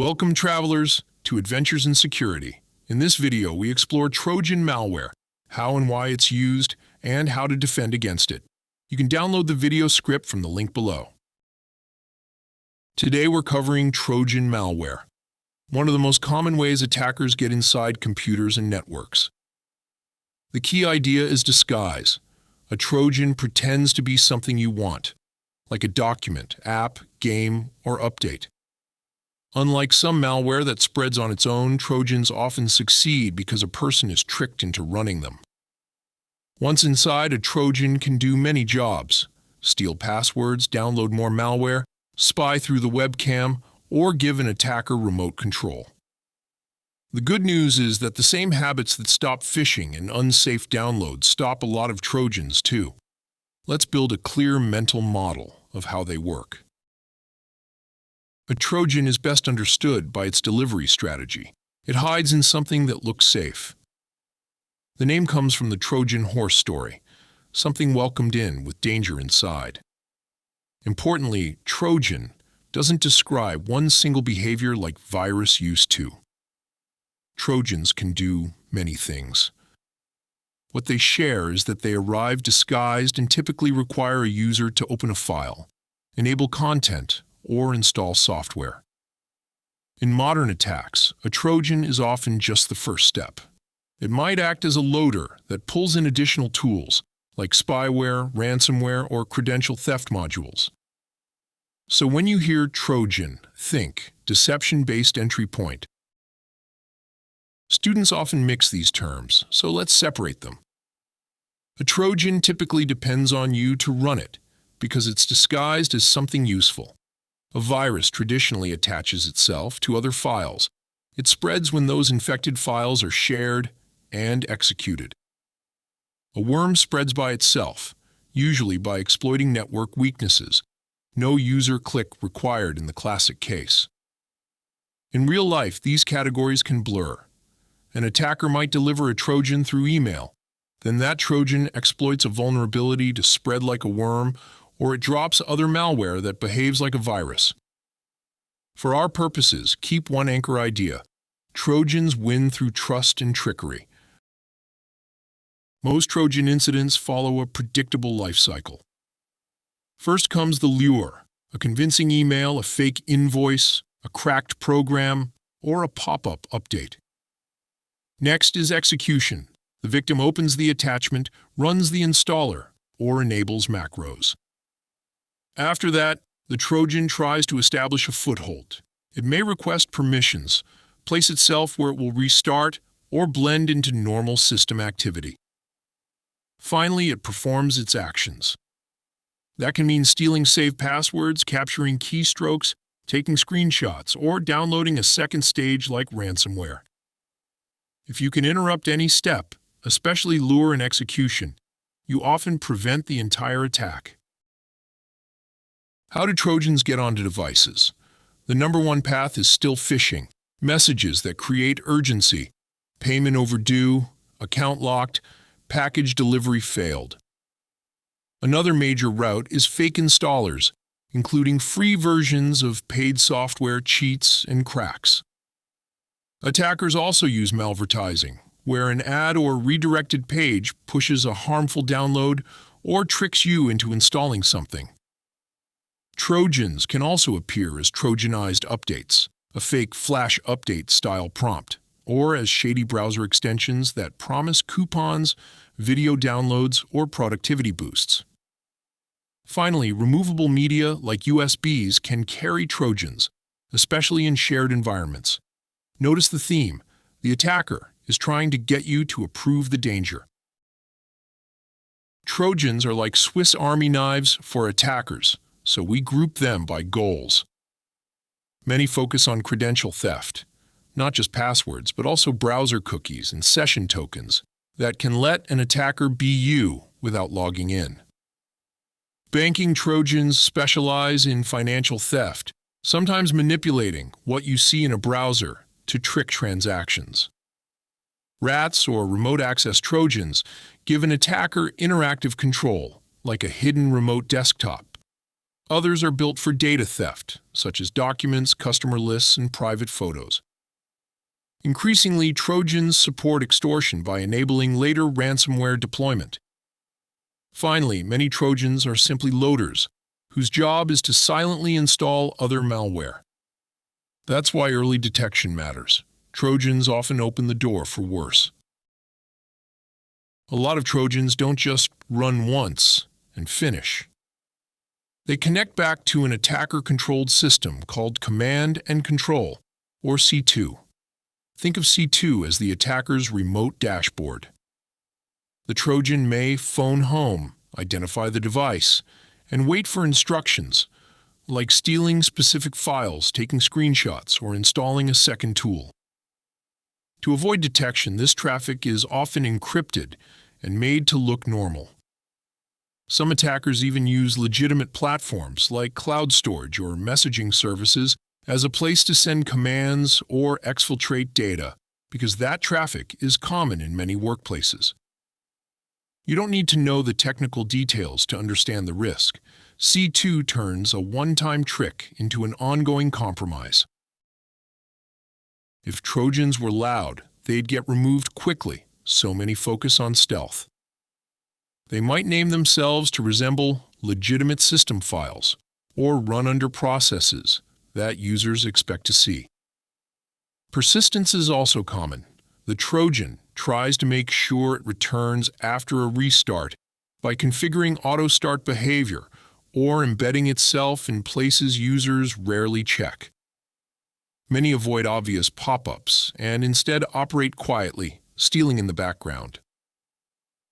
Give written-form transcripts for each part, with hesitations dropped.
Welcome, travelers, to Adventures in Security. In this video, we explore Trojan malware, how and why it's used, and how to defend against it. You can download the video script from the link below. Today, we're covering Trojan malware, one of the most common ways attackers get inside computers and networks. The key idea is disguise. A Trojan pretends to be something you want, like a document, app, game, or update. Unlike some malware that spreads on its own, Trojans often succeed because a person is tricked into running them. Once inside, a Trojan can do many jobs: steal passwords, download more malware, spy through the webcam, or give an attacker remote control. The good news is that the same habits that stop phishing and unsafe downloads stop a lot of Trojans too. Let's build a clear mental model of how they work. A Trojan is best understood by its delivery strategy. It hides in something that looks safe. The name comes from the Trojan horse story, something welcomed in with danger inside. Importantly, Trojan doesn't describe one single behavior like virus used to. Trojans can do many things. What they share is that they arrive disguised and typically require a user to open a file, enable content, or install software. In modern attacks, a Trojan is often just the first step. It might act as a loader that pulls in additional tools, like spyware, ransomware, or credential theft modules. So when you hear Trojan, think deception-based entry point. Students often mix these terms, so let's separate them. A Trojan typically depends on you to run it, because it's disguised as something useful. A virus traditionally attaches itself to other files. It spreads when those infected files are shared and executed. A worm spreads by itself, usually by exploiting network weaknesses. No user click required in the classic case. In real life, these categories can blur. An attacker might deliver a Trojan through email. Then that Trojan exploits a vulnerability to spread like a worm, or it drops other malware that behaves like a virus. For our purposes, keep one anchor idea: Trojans win through trust and trickery. Most Trojan incidents follow a predictable life cycle. First comes the lure: a convincing email, a fake invoice, a cracked program, or a pop-up update. Next is execution. The victim opens the attachment, runs the installer, or enables macros. After that, the Trojan tries to establish a foothold. It may request permissions, place itself where it will restart, or blend into normal system activity. Finally, it performs its actions. That can mean stealing saved passwords, capturing keystrokes, taking screenshots, or downloading a second stage like ransomware. If you can interrupt any step, especially lure and execution, you often prevent the entire attack. How do Trojans get onto devices? The number one path is still phishing. Messages that create urgency: payment overdue, account locked, package delivery failed. Another major route is fake installers, including free versions of paid software, cheats, and cracks. Attackers also use malvertising, where an ad or redirected page pushes a harmful download or tricks you into installing something. Trojans can also appear as Trojanized updates, a fake flash update style prompt, or as shady browser extensions that promise coupons, video downloads, or productivity boosts. Finally, removable media like USBs can carry Trojans, especially in shared environments. Notice the theme: the attacker is trying to get you to approve the danger. Trojans are like Swiss Army knives for attackers, so we group them by goals. Many focus on credential theft, not just passwords, but also browser cookies and session tokens that can let an attacker be you without logging in. Banking Trojans specialize in financial theft, sometimes manipulating what you see in a browser to trick transactions. RATs, or remote access Trojans, give an attacker interactive control, like a hidden remote desktop. Others are built for data theft, such as documents, customer lists, and private photos. Increasingly, Trojans support extortion by enabling later ransomware deployment. Finally, many Trojans are simply loaders, whose job is to silently install other malware. That's why early detection matters. Trojans often open the door for worse. A lot of Trojans don't just run once and finish. They connect back to an attacker-controlled system called Command and Control, or C2. Think of C2 as the attacker's remote dashboard. The Trojan may phone home, identify the device, and wait for instructions, like stealing specific files, taking screenshots, or installing a second tool. To avoid detection, this traffic is often encrypted and made to look normal. Some attackers even use legitimate platforms like cloud storage or messaging services as a place to send commands or exfiltrate data, because that traffic is common in many workplaces. You don't need to know the technical details to understand the risk. C2 turns a one-time trick into an ongoing compromise. If Trojans were loud, they'd get removed quickly, so many focus on stealth. They might name themselves to resemble legitimate system files or run under processes that users expect to see. Persistence is also common. The Trojan tries to make sure it returns after a restart by configuring auto-start behavior or embedding itself in places users rarely check. Many avoid obvious pop-ups and instead operate quietly, stealing in the background.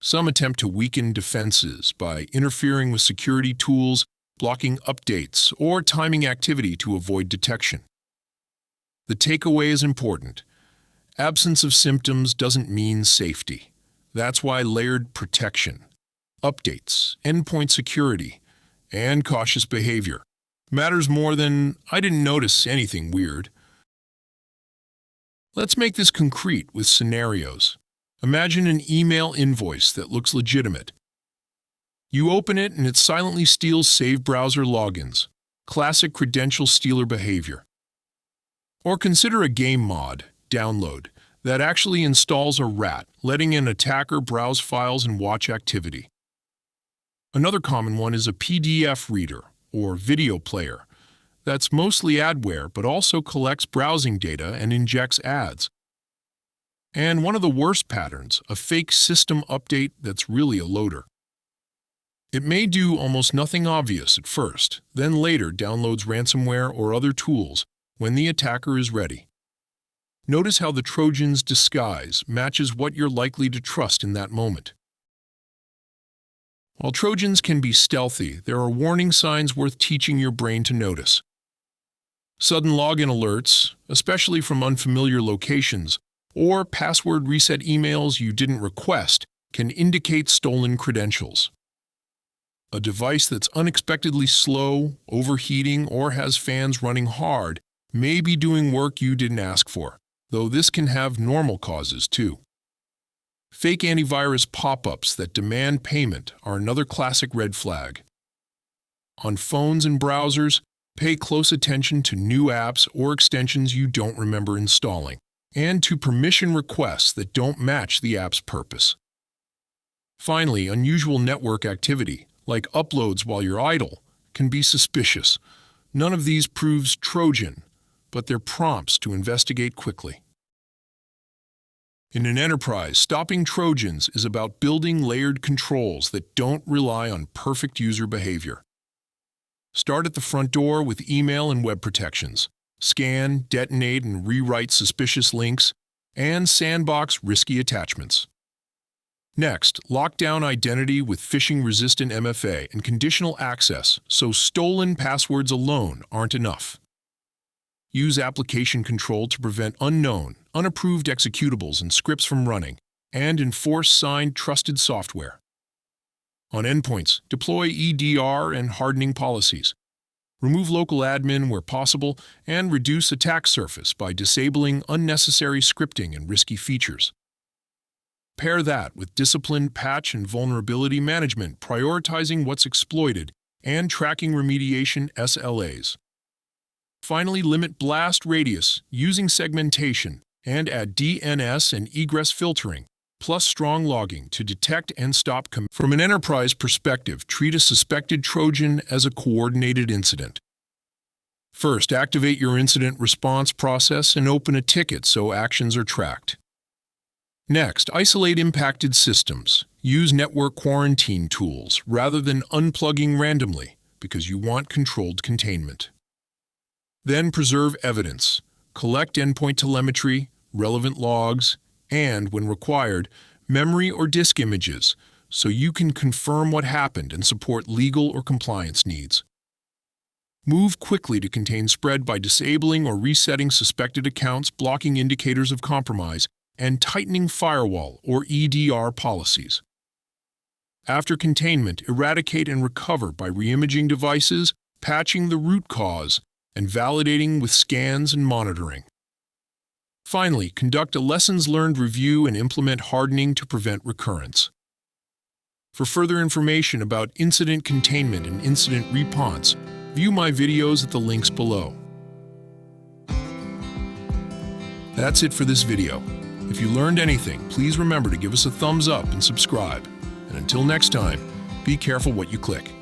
Some attempt to weaken defenses by interfering with security tools, blocking updates, or timing activity to avoid detection. The takeaway is important. Absence of symptoms doesn't mean safety. That's why layered protection, updates, endpoint security, and cautious behavior matters more than "I didn't notice anything weird." Let's make this concrete with scenarios. Imagine an email invoice that looks legitimate. You open it and it silently steals saved browser logins, classic credential stealer behavior. Or consider a game mod, download, that actually installs a rat, letting an attacker browse files and watch activity. Another common one is a PDF reader or video player that's mostly adware but also collects browsing data and injects ads. And one of the worst patterns, a fake system update that's really a loader. It may do almost nothing obvious at first, then later downloads ransomware or other tools when the attacker is ready. Notice how the Trojan's disguise matches what you're likely to trust in that moment. While Trojans can be stealthy, there are warning signs worth teaching your brain to notice. Sudden login alerts, especially from unfamiliar locations, or password reset emails you didn't request, can indicate stolen credentials. A device that's unexpectedly slow, overheating, or has fans running hard may be doing work you didn't ask for, though this can have normal causes too. Fake antivirus pop-ups that demand payment are another classic red flag. On phones and browsers, pay close attention to new apps or extensions you don't remember installing, and to permission requests that don't match the app's purpose. Finally, unusual network activity, like uploads while you're idle, can be suspicious. None of these proves Trojan, but they're prompts to investigate quickly. In an enterprise, stopping Trojans is about building layered controls that don't rely on perfect user behavior. Start at the front door with email and web protections. Scan, detonate, and rewrite suspicious links, and sandbox risky attachments. Next, lock down identity with phishing-resistant MFA and conditional access so stolen passwords alone aren't enough. Use application control to prevent unknown, unapproved executables and scripts from running, and enforce signed, trusted software. On endpoints, deploy EDR and hardening policies. Remove local admin where possible, and reduce attack surface by disabling unnecessary scripting and risky features. Pair that with disciplined patch and vulnerability management, prioritizing what's exploited and tracking remediation SLAs. Finally, limit blast radius using segmentation and add DNS and egress filtering, plus strong logging to detect and stop. From an enterprise perspective, treat a suspected Trojan as a coordinated incident. First, activate your incident response process and open a ticket so actions are tracked. Next, isolate impacted systems. Use network quarantine tools rather than unplugging randomly because you want controlled containment. Then preserve evidence. Collect endpoint telemetry, relevant logs, and, when required, memory or disk images so you can confirm what happened and support legal or compliance needs. Move quickly to contain spread by disabling or resetting suspected accounts, blocking indicators of compromise, and tightening firewall or EDR policies. After containment, eradicate and recover by reimaging devices, patching the root cause, and validating with scans and monitoring. Finally, conduct a lessons learned review and implement hardening to prevent recurrence. For further information about incident containment and incident response, view my videos at the links below. That's it for this video. If you learned anything, please remember to give us a thumbs up and subscribe. And until next time, be careful what you click.